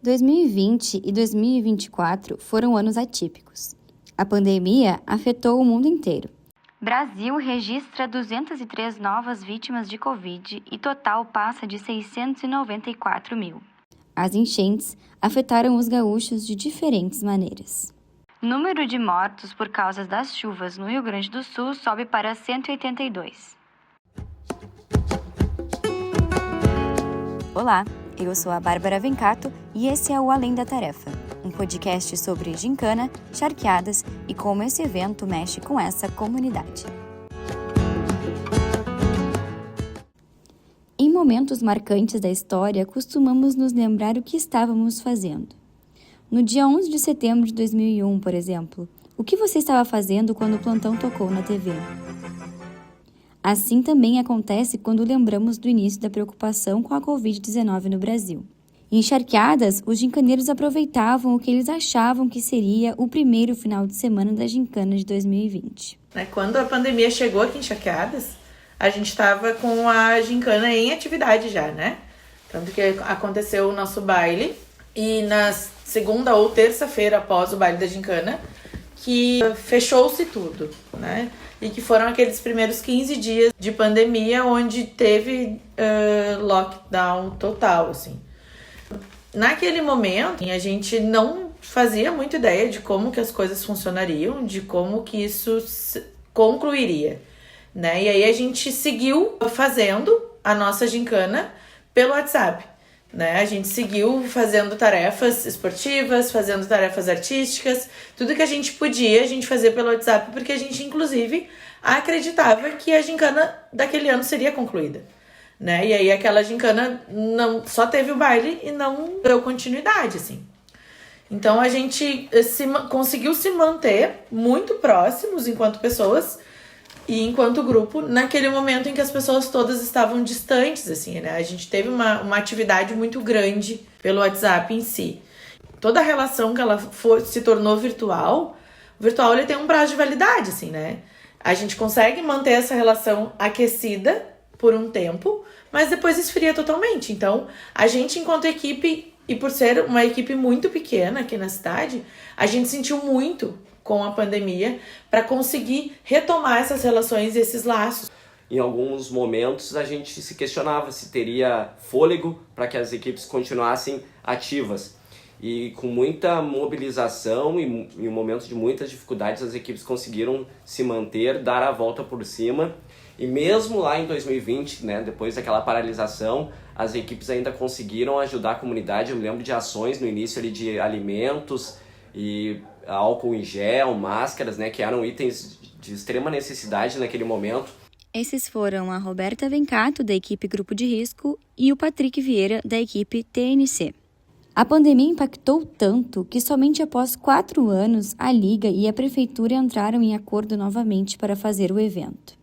2020 e 2024 foram anos atípicos. A pandemia afetou o mundo inteiro. Brasil registra 203 novas vítimas de Covid e total passa de 694 mil. As enchentes afetaram os gaúchos de diferentes maneiras. Número de mortos por causa das chuvas no Rio Grande do Sul sobe para 182. Olá, eu sou a Bárbara Vencato e esse é o Além da Tarefa, um podcast sobre gincana, charqueadas e como esse evento mexe com essa comunidade. Em momentos marcantes da história, costumamos nos lembrar o que estávamos fazendo. No dia 11 de setembro de 2001, por exemplo, o que você estava fazendo quando o plantão tocou na TV? Assim também acontece quando lembramos do início da preocupação com a Covid-19 no Brasil. Em Charqueadas, os gincaneiros aproveitavam o que eles achavam que seria o primeiro final de semana da gincana de 2020. Quando a pandemia chegou aqui em Charqueadas, a gente estava com a gincana em atividade já, né? Tanto que aconteceu o nosso baile e na segunda ou terça-feira após o baile da gincana, que fechou-se tudo, né? E que foram aqueles primeiros 15 dias de pandemia onde teve lockdown total, assim. Naquele momento, a gente não fazia muita ideia de como que as coisas funcionariam, de como que isso concluiria, né? E aí a gente seguiu fazendo a nossa gincana pelo WhatsApp, né? A gente seguiu fazendo tarefas esportivas, fazendo tarefas artísticas, tudo que a gente podia a gente fazer pelo WhatsApp, porque a gente inclusive acreditava que a gincana daquele ano seria concluída, né? E aí aquela gincana não só teve o baile e não deu continuidade, assim. Então a gente conseguiu se manter muito próximos enquanto pessoas e enquanto grupo, naquele momento em que as pessoas todas estavam distantes, assim, né? A gente teve uma atividade muito grande pelo WhatsApp em si. Toda a relação que ela se tornou virtual, o virtual ele tem um prazo de validade, assim, né? A gente consegue manter essa relação aquecida por um tempo, mas depois esfria totalmente. Então, a gente enquanto equipe, e por ser uma equipe muito pequena aqui na cidade, a gente sentiu muito com a pandemia para conseguir retomar essas relações e esses laços. Em alguns momentos a gente se questionava se teria fôlego para que as equipes continuassem ativas. E com muita mobilização e em momentos de muitas dificuldades as equipes conseguiram se manter, dar a volta por cima. E mesmo lá em 2020, né, depois daquela paralisação, as equipes ainda conseguiram ajudar a comunidade. Eu me lembro de ações no início ali de alimentos e álcool em gel, máscaras, né, que eram itens de extrema necessidade naquele momento. Esses foram a Roberta Vencato, da equipe Grupo de Risco, e o Patrick Vieira, da equipe TNC. A pandemia impactou tanto que somente após 4 anos a Liga e a Prefeitura entraram em acordo novamente para fazer o evento.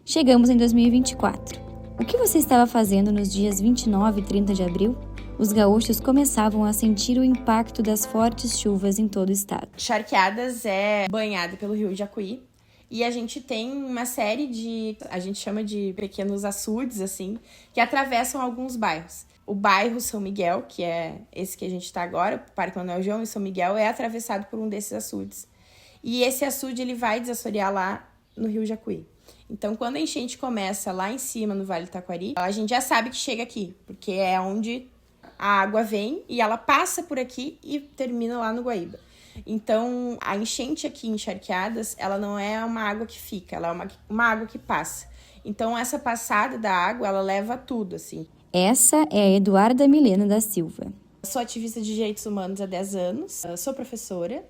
Chegamos em 2024. O que você estava fazendo nos dias 29 e 30 de abril? Os gaúchos começavam a sentir o impacto das fortes chuvas em todo o estado. Charqueadas é banhada pelo rio Jacuí e a gente tem uma série de, a gente chama de pequenos açudes, assim, que atravessam alguns bairros. O bairro São Miguel, que é esse que a gente está agora, o Parque Manuel João e São Miguel, é atravessado por um desses açudes. E esse açude ele vai desassorear lá no rio Jacuí. Então, quando a enchente começa lá em cima, no Vale do Taquari, a gente já sabe que chega aqui, porque é onde a água vem e ela passa por aqui e termina lá no Guaíba. Então, a enchente aqui em Charqueadas, ela não é uma água que fica, ela é uma água que passa. Então, essa passada da água, ela leva tudo, assim. Essa é a Eduarda Milena da Silva. Sou ativista de direitos humanos há 10 anos, sou professora,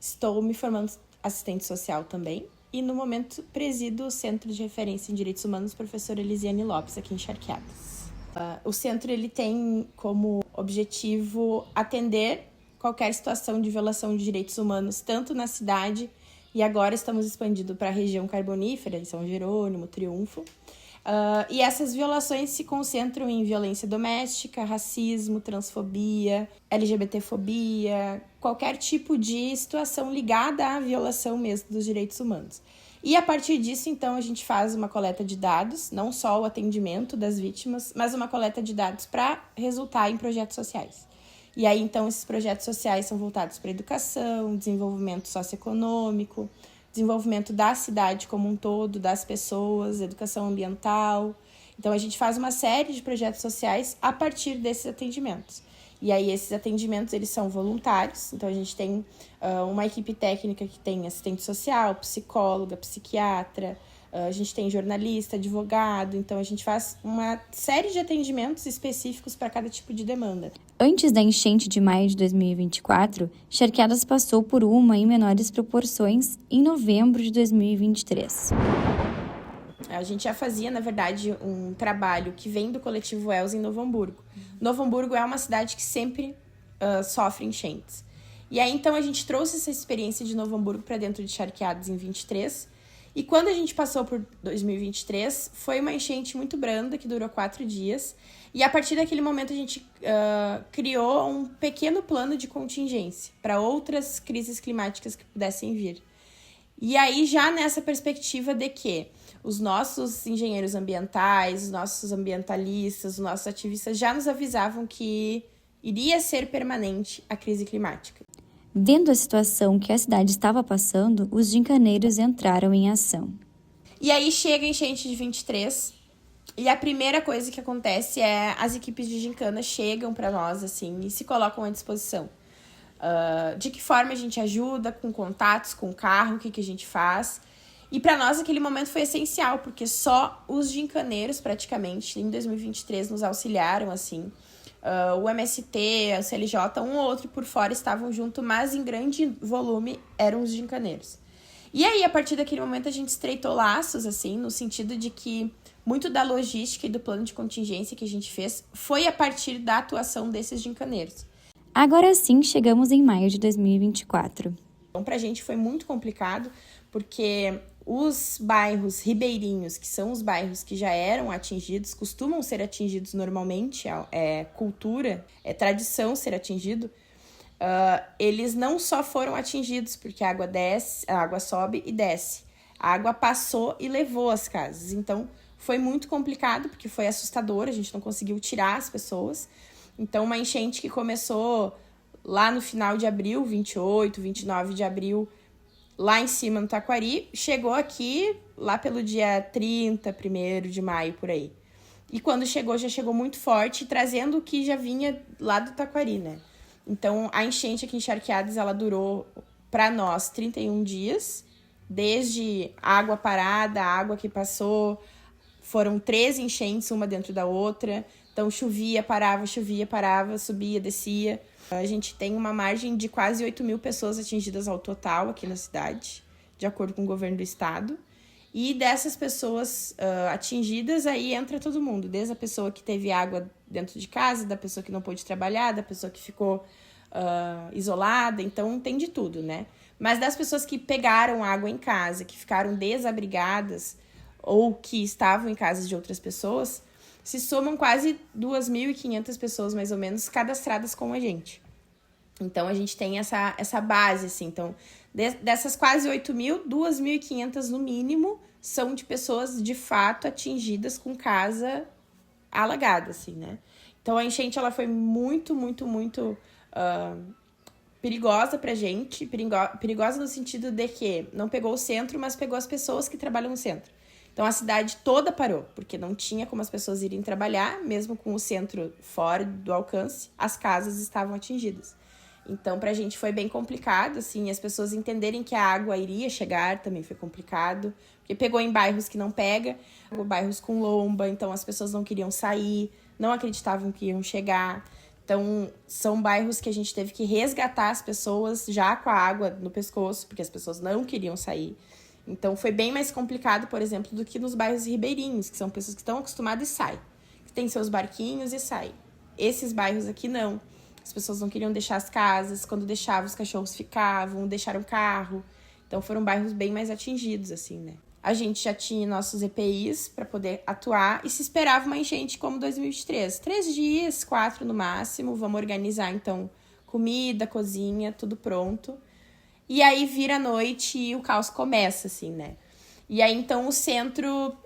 estou me formando assistente social também e, no momento, presido o Centro de Referência em Direitos Humanos, professora Elisiane Lopes, aqui em Charqueadas. O centro ele tem como objetivo atender qualquer situação de violação de direitos humanos, tanto na cidade, e agora estamos expandindo para a região carbonífera, em São Jerônimo, Triunfo. E essas violações se concentram em violência doméstica, racismo, transfobia, LGBTfobia, qualquer tipo de situação ligada à violação mesmo dos direitos humanos. E a partir disso, então, a gente faz uma coleta de dados, não só o atendimento das vítimas, mas uma coleta de dados para resultar em projetos sociais. E aí, então, esses projetos sociais são voltados para educação, desenvolvimento socioeconômico, desenvolvimento da cidade como um todo, das pessoas, educação ambiental. Então, a gente faz uma série de projetos sociais a partir desses atendimentos. E aí, esses atendimentos, eles são voluntários. Então, a gente tem uma equipe técnica que tem assistente social, psicóloga, psiquiatra, a gente tem jornalista, advogado. Então, a gente faz uma série de atendimentos específicos para cada tipo de demanda. Antes da enchente de maio de 2024, Charqueadas passou por uma em menores proporções em novembro de 2023. A gente já fazia, na verdade, um trabalho que vem do coletivo Elza em Novo Hamburgo. Novo Hamburgo é uma cidade que sempre sofre enchentes. E aí, então, a gente trouxe essa experiência de Novo Hamburgo para dentro de Charqueadas em 23. E quando a gente passou por 2023, foi uma enchente muito branda, que durou 4 dias. E a partir daquele momento, a gente criou um pequeno plano de contingência para outras crises climáticas que pudessem vir. E aí, já nessa perspectiva de que os nossos engenheiros ambientais, os nossos ambientalistas, os nossos ativistas já nos avisavam que iria ser permanente a crise climática. Vendo a situação que a cidade estava passando, os gincaneiros entraram em ação. E aí chega a enchente de 23, e a primeira coisa que acontece é as equipes de gincana chegam para nós assim e se colocam à disposição. De que forma a gente ajuda, com contatos, com o carro, o que a gente faz. E para nós aquele momento foi essencial, porque só os gincaneiros praticamente em 2023 nos auxiliaram assim. O MST, a CLJ, um ou outro por fora estavam junto, mas em grande volume eram os gincaneiros. E aí, a partir daquele momento, a gente estreitou laços, assim, no sentido de que muito da logística e do plano de contingência que a gente fez foi a partir da atuação desses gincaneiros. Agora sim, chegamos em maio de 2024. Então, pra gente foi muito complicado, porque os bairros ribeirinhos, que são os bairros que já eram atingidos, costumam ser atingidos normalmente, é cultura, é tradição ser atingido, eles não só foram atingidos, porque a água sobe e desce. A água passou e levou as casas. Então, foi muito complicado, porque foi assustador, a gente não conseguiu tirar as pessoas. Então, uma enchente que começou lá no final de abril, 28, 29 de abril, lá em cima no Taquari, chegou aqui lá pelo dia 30, 1º de maio, por aí. E quando chegou, já chegou muito forte, trazendo o que já vinha lá do Taquari, né? Então, a enchente aqui em Charqueadas, ela durou, para nós, 31 dias, desde água parada, a água que passou, foram 13 enchentes, uma dentro da outra. Então, chovia, parava, subia, descia. A gente tem uma margem de quase 8.000 pessoas atingidas ao total aqui na cidade, de acordo com o governo do estado. E dessas pessoas atingidas, aí entra todo mundo, desde a pessoa que teve água dentro de casa, da pessoa que não pôde trabalhar, da pessoa que ficou isolada, então tem de tudo, né? Mas das pessoas que pegaram água em casa, que ficaram desabrigadas ou que estavam em casas de outras pessoas, se somam quase 2.500 pessoas, mais ou menos, cadastradas com a gente. Então, a gente tem essa base, assim. Então, dessas quase 8.000, 2.500 no mínimo são de pessoas, de fato, atingidas com casa alagada, assim, né? Então, a enchente, ela foi muito, muito, muito perigosa pra gente. Perigosa no sentido de que não pegou o centro, mas pegou as pessoas que trabalham no centro. Então, a cidade toda parou, porque não tinha como as pessoas irem trabalhar, mesmo com o centro fora do alcance, as casas estavam atingidas. Então, pra gente foi bem complicado, assim, as pessoas entenderem que a água iria chegar também foi complicado, porque pegou em bairros que não pega, bairros com lomba, então as pessoas não queriam sair, não acreditavam que iam chegar. Então, são bairros que a gente teve que resgatar as pessoas já com a água no pescoço, porque as pessoas não queriam sair. Então, foi bem mais complicado, por exemplo, do que nos bairros ribeirinhos, que são pessoas que estão acostumadas e saem. Que têm seus barquinhos e saem. Esses bairros aqui, não. As pessoas não queriam deixar as casas. Quando deixavam, os cachorros ficavam, deixaram o carro. Então, foram bairros bem mais atingidos, assim, né? A gente já tinha nossos EPIs para poder atuar e se esperava uma enchente como 2023. 3 dias, 4 no máximo. Vamos organizar, então, comida, cozinha, tudo pronto. E aí vira a noite e o caos começa, assim, né? E aí, então, o centro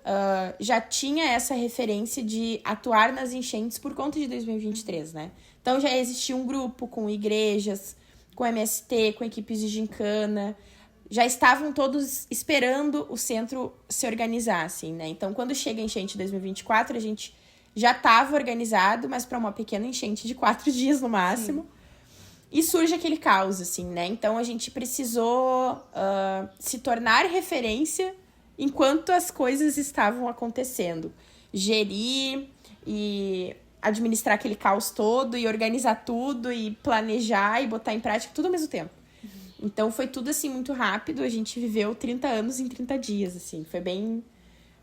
já tinha essa referência de atuar nas enchentes por conta de 2023, né? Então, já existia um grupo com igrejas, com MST, com equipes de gincana. Já estavam todos esperando o centro se organizar, assim, né? Então, quando chega a enchente de 2024, a gente já estava organizado, mas para uma pequena enchente de 4 dias no máximo. Sim. E surge aquele caos, assim, né? Então, a gente precisou se tornar referência enquanto as coisas estavam acontecendo. Gerir e administrar aquele caos todo e organizar tudo e planejar e botar em prática tudo ao mesmo tempo. Então, foi tudo, assim, muito rápido. A gente viveu 30 anos em 30 dias, assim. Foi bem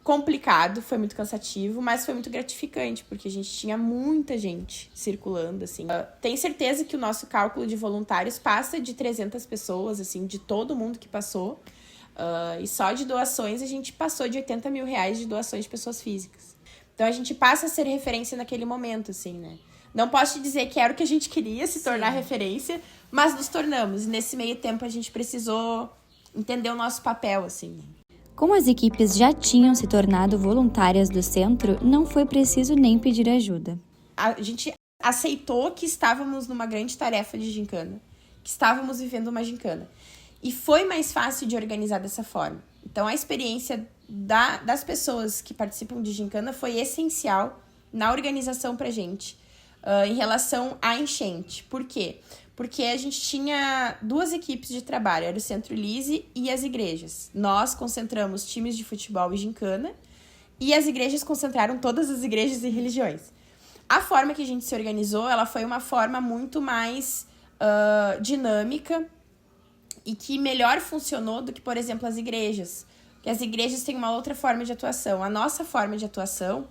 complicado, foi muito cansativo, mas foi muito gratificante, porque a gente tinha muita gente circulando, assim. Tenho certeza que o nosso cálculo de voluntários passa de 300 pessoas, assim, de todo mundo que passou. E só de doações, a gente passou de 80 mil reais de doações de pessoas físicas. Então, a gente passa a ser referência naquele momento, assim, né? Não posso te dizer que era o que a gente queria, se tornar referência, mas nos tornamos. E nesse meio tempo, a gente precisou entender o nosso papel, assim, né? Como as equipes já tinham se tornado voluntárias do centro, não foi preciso nem pedir ajuda. A gente aceitou que estávamos numa grande tarefa de gincana, que estávamos vivendo uma gincana. E foi mais fácil de organizar dessa forma. Então, a experiência das pessoas que participam de gincana foi essencial na organização pra gente, em relação à enchente. Por quê? Porque a gente tinha 2 equipes de trabalho, era o Centro Lise e as igrejas. Nós concentramos times de futebol e gincana, e as igrejas concentraram todas as igrejas e religiões. A forma que a gente se organizou, ela foi uma forma muito mais dinâmica e que melhor funcionou do que, por exemplo, as igrejas. Porque as igrejas têm uma outra forma de atuação. A nossa forma de atuação,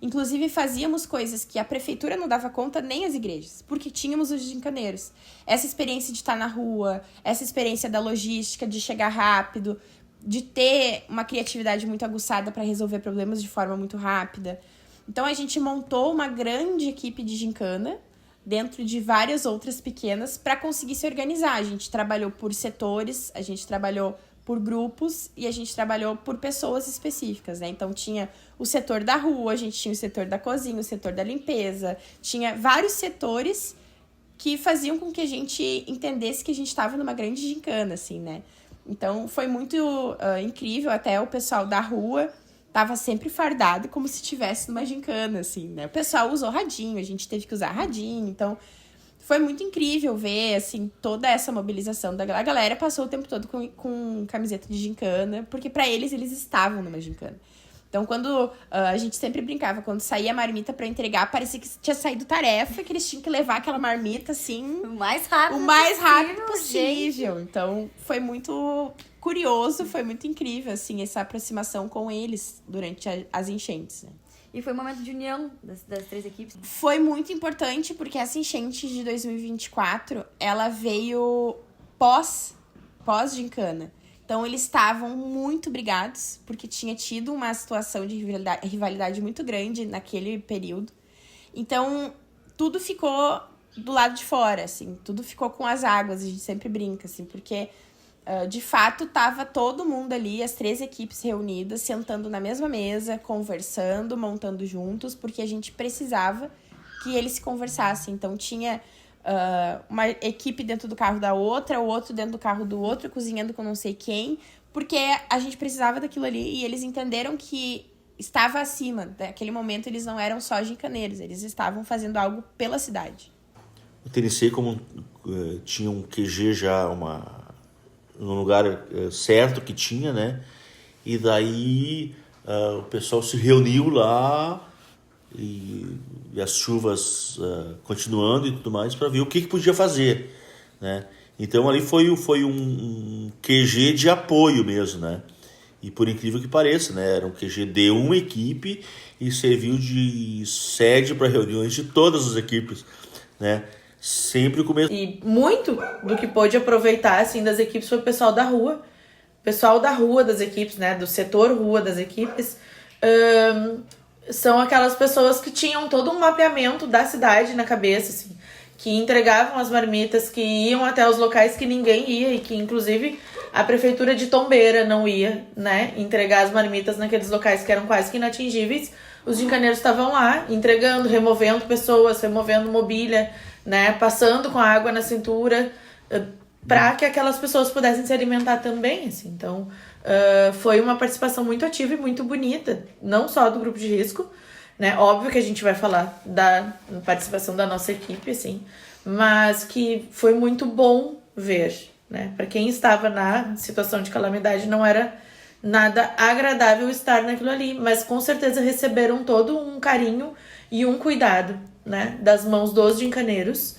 inclusive fazíamos coisas que a prefeitura não dava conta, nem as igrejas, porque tínhamos os gincaneiros. Essa experiência de estar na rua, essa experiência da logística, de chegar rápido, de ter uma criatividade muito aguçada para resolver problemas de forma muito rápida. Então, a gente montou uma grande equipe de gincana, dentro de várias outras pequenas, para conseguir se organizar. A gente trabalhou por setores, a gente trabalhou por grupos e a gente trabalhou por pessoas específicas, né? Então, tinha o setor da rua, a gente tinha o setor da cozinha, o setor da limpeza, tinha vários setores que faziam com que a gente entendesse que a gente estava numa grande gincana, assim, né? Então, foi muito incrível, até o pessoal da rua estava sempre fardado como se estivesse numa gincana, assim, né? O pessoal usou radinho, a gente teve que usar radinho, então foi muito incrível ver, assim, toda essa mobilização da galera. A galera passou o tempo todo com camiseta de gincana, porque para eles estavam numa gincana. Então, quando a gente sempre brincava, quando saía a marmita para entregar, parecia que tinha saído tarefa, que eles tinham que levar aquela marmita, assim, o mais rápido possível. Então, foi muito curioso, foi muito incrível, assim, essa aproximação com eles durante as enchentes, né? E foi um momento de união das 3 equipes? Foi muito importante, porque essa enchente de 2024, ela veio pós-gincana. Então, eles estavam muito brigados, porque tinha tido uma situação de rivalidade muito grande naquele período. Então, tudo ficou do lado de fora, assim, tudo ficou com as águas, a gente sempre brinca, assim, porque de fato, estava todo mundo ali, as 3 equipes reunidas, sentando na mesma mesa, conversando, montando juntos, porque a gente precisava que eles se conversassem. Então, tinha uma equipe dentro do carro da outra, o outro dentro do carro do outro, cozinhando com não sei quem, porque a gente precisava daquilo ali e eles entenderam que estava acima. Naquele momento, eles não eram só gincaneiros, eles estavam fazendo algo pela cidade. O TNC, como tinha um QG já, no lugar certo que tinha, né? E daí o pessoal se reuniu lá e as chuvas continuando e tudo mais para ver o que podia fazer, né? Então ali foi um QG de apoio mesmo, né? E por incrível que pareça, né? Era um QG de uma equipe e serviu de sede para reuniões de todas as equipes, né? Sempre com o mesmo... E muito do que pôde aproveitar, assim, das equipes foi o pessoal da rua. O pessoal da rua das equipes, né? Do setor rua das equipes. São aquelas pessoas que tinham todo um mapeamento da cidade na cabeça, assim. Que entregavam as marmitas, que iam até os locais que ninguém ia. E que, inclusive, A prefeitura de Tombeira não ia, né, entregar as marmitas naqueles locais que eram quase que inatingíveis. Os gincaneiros estavam lá, entregando, removendo pessoas, removendo mobília, né, passando com a água na cintura, para que aquelas pessoas pudessem se alimentar também, assim. Então, foi uma participação muito ativa e muito bonita, não só do grupo de risco, né, óbvio que a gente vai falar da participação da nossa equipe, assim, mas que foi muito bom ver, né, para quem estava na situação de calamidade não era nada agradável estar naquilo ali, mas com certeza receberam todo um carinho e um cuidado, né, das mãos dos gincaneiros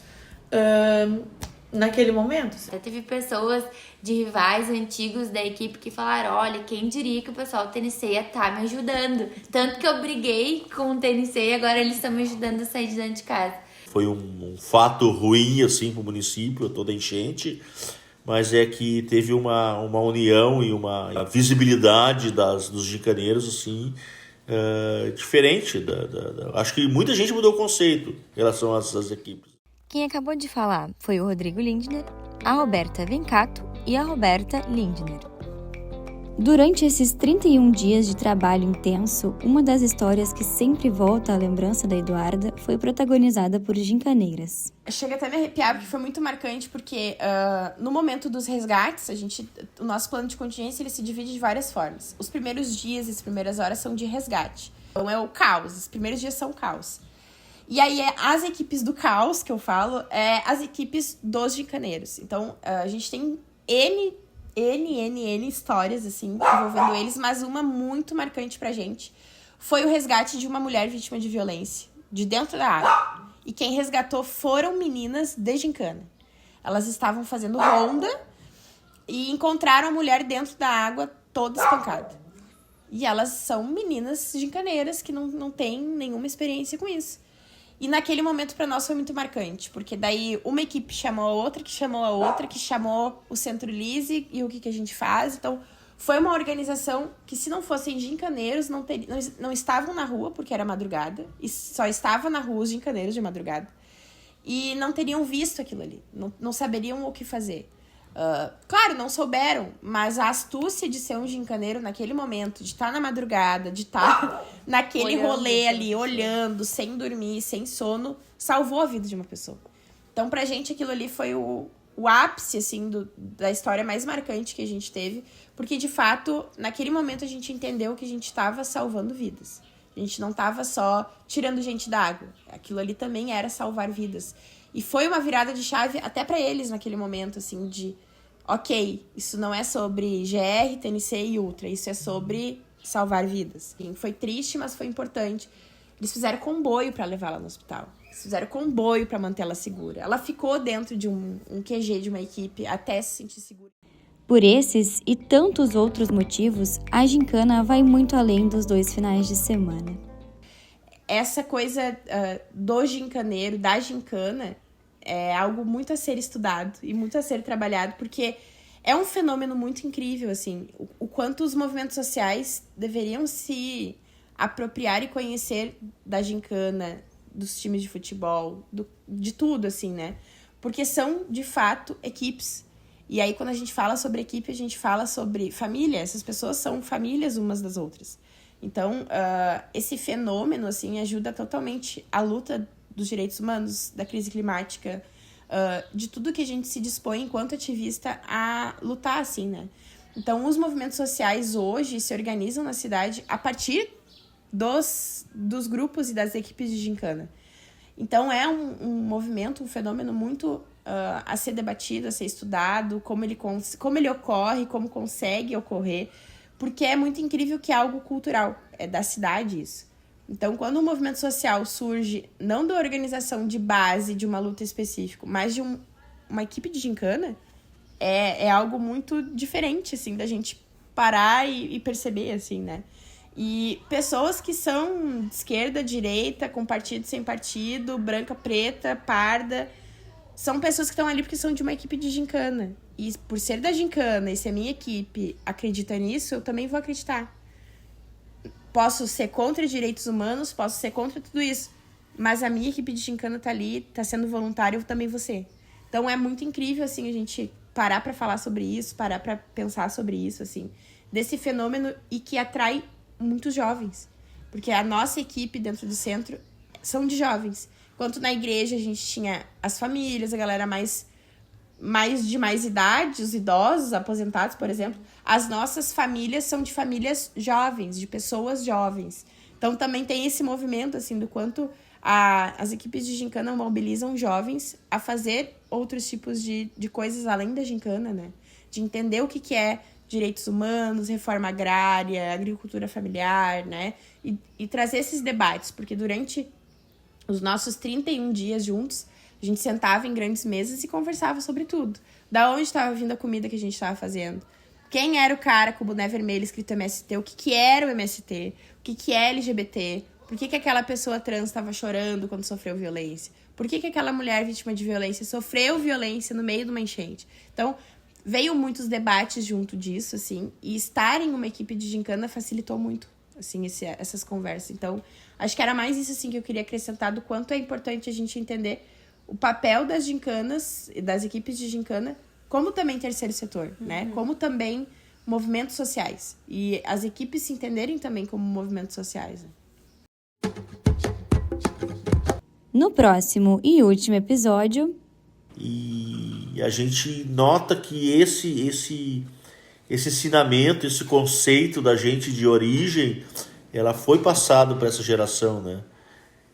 naquele momento. Já teve pessoas de rivais antigos da equipe que falaram, olha, quem diria que o pessoal do TNC ia estar me ajudando. Tanto que eu briguei com o TNC e agora eles estão me ajudando a sair de dentro de casa. Foi um fato ruim, assim, para o município, toda a enchente, mas é que teve uma união e uma visibilidade dos gincaneiros, assim, diferente. Acho que muita gente mudou o conceito em relação às equipes. Quem acabou de falar foi o Rodrigo Lindner, a Roberta Vencato e a Roberta Lindner. Durante esses 31 dias de trabalho intenso, uma das histórias que sempre volta à lembrança da Eduarda foi protagonizada por gincaneiras. Chega até a me arrepiar, porque foi muito marcante, porque no momento dos resgates, o nosso plano de contingência ele se divide de várias formas. Os primeiros dias e as primeiras horas são de resgate. Então é o caos, os primeiros dias são o caos. E aí, as equipes do caos, que eu falo, as equipes dos gincaneiros. Então, a gente tem N histórias, assim, envolvendo eles, mas uma muito marcante pra gente foi o resgate de uma mulher vítima de violência, de dentro da água. E quem resgatou foram meninas de gincana. Elas estavam fazendo ronda e encontraram a mulher dentro da água, toda espancada. E elas são meninas gincaneiras que não têm nenhuma experiência com isso. E naquele momento, para nós, foi muito marcante. Porque daí, uma equipe chamou a outra, que chamou a outra, que chamou o Centro Lise e o que a gente faz. Então, foi uma organização que, se não fossem gincaneiros, não estavam na rua, porque era madrugada. E só estavam na rua os gincaneiros de madrugada. E não teriam visto aquilo ali. Não saberiam o que fazer. Claro, não souberam, mas a astúcia de ser um gincaneiro naquele momento, de estar na madrugada, de estar naquele rolê ali, olhando, sem dormir, sem sono, salvou a vida de uma pessoa. Então, pra gente, aquilo ali foi o ápice, assim, da história mais marcante que a gente teve, porque, de fato, naquele momento a gente entendeu que a gente estava salvando vidas. A gente não estava só tirando gente da água. Aquilo ali também era salvar vidas. E foi uma virada de chave até pra eles naquele momento, assim, de... Ok, isso não é sobre GR, TNC e Ultra, isso é sobre salvar vidas. Foi triste, mas foi importante. Eles fizeram comboio para levá-la no hospital. Eles fizeram comboio para mantê-la segura. Ela ficou dentro de um QG de uma equipe até se sentir segura. Por esses e tantos outros motivos, a gincana vai muito além dos 2 finais de semana. Essa coisa do gincaneiro, da gincana, é algo muito a ser estudado e muito a ser trabalhado, porque é um fenômeno muito incrível, assim, o quanto os movimentos sociais deveriam se apropriar e conhecer da gincana, dos times de futebol, de tudo, assim, né? Porque são, de fato, equipes. E aí, quando a gente fala sobre equipe, a gente fala sobre família. Essas pessoas são famílias umas das outras. Então, esse fenômeno, assim, ajuda totalmente a luta dos direitos humanos, da crise climática, de tudo que a gente se dispõe enquanto ativista a lutar, assim, né? Então, os movimentos sociais hoje se organizam na cidade a partir dos grupos e das equipes de gincana. Então, é um movimento, um fenômeno muito a ser debatido, a ser estudado, como ele ocorre, como consegue ocorrer, porque é muito incrível que é algo cultural, é da cidade isso. Então, quando o movimento social surge, não da organização de base de uma luta específica, mas de uma equipe de gincana, é algo muito diferente, assim, da gente parar e perceber, assim, né? E pessoas que são de esquerda, direita, com partido, sem partido, branca, preta, parda, são pessoas que estão ali porque são de uma equipe de gincana. E por ser da gincana e se a minha equipe acredita nisso, eu também vou acreditar. Posso ser contra direitos humanos, posso ser contra tudo isso, mas a minha equipe de gincana tá ali, tá sendo voluntária, eu também vou ser. Então é muito incrível, assim, a gente parar para falar sobre isso, parar para pensar sobre isso, assim, desse fenômeno e que atrai muitos jovens. Porque a nossa equipe dentro do centro são de jovens. Enquanto na igreja a gente tinha as famílias, a galera mais de mais idade, os idosos, aposentados, por exemplo, as nossas famílias são de famílias jovens, de pessoas jovens. Então também tem esse movimento, assim, do quanto as equipes de gincana mobilizam jovens a fazer outros tipos de coisas além da gincana, né? De entender o que é direitos humanos, reforma agrária, agricultura familiar, né? E trazer esses debates, porque durante os nossos 31 dias juntos, a gente sentava em grandes mesas e conversava sobre tudo. Da onde estava vindo a comida que a gente estava fazendo? Quem era o cara com o boné vermelho escrito MST? O que era o MST? O que é LGBT? Por que aquela pessoa trans estava chorando quando sofreu violência? Por que aquela mulher vítima de violência sofreu violência no meio de uma enchente? Então, veio muitos debates junto disso, assim, e estar em uma equipe de gincana facilitou muito, assim, essas conversas. Então, acho que era mais isso, assim, que eu queria acrescentar, do quanto é importante a gente entender o papel das gincanas e das equipes de gincana, como também terceiro setor, né? Como também movimentos sociais. E as equipes se entenderem também como movimentos sociais, né? No próximo e último episódio... E a gente nota que esse ensinamento, esse conceito da gente de origem, ela foi passado para essa geração, né?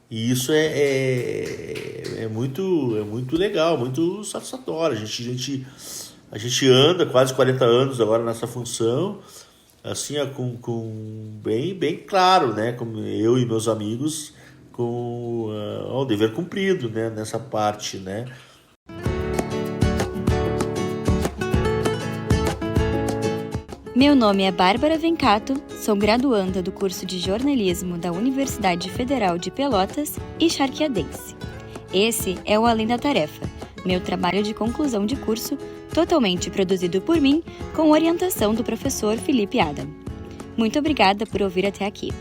E isso é muito legal, muito satisfatório. A gente anda quase 40 anos agora nessa função, assim, com bem claro, né? Como eu e meus amigos, com o dever cumprido, né? Nessa parte, né? Meu nome é Bárbara Vencato, sou graduanda do curso de jornalismo da Universidade Federal de Pelotas e charquiadense. Esse é o Além da Tarefa, meu trabalho de conclusão de curso, totalmente produzido por mim, com orientação do professor Felipe Adam. Muito obrigada por ouvir até aqui.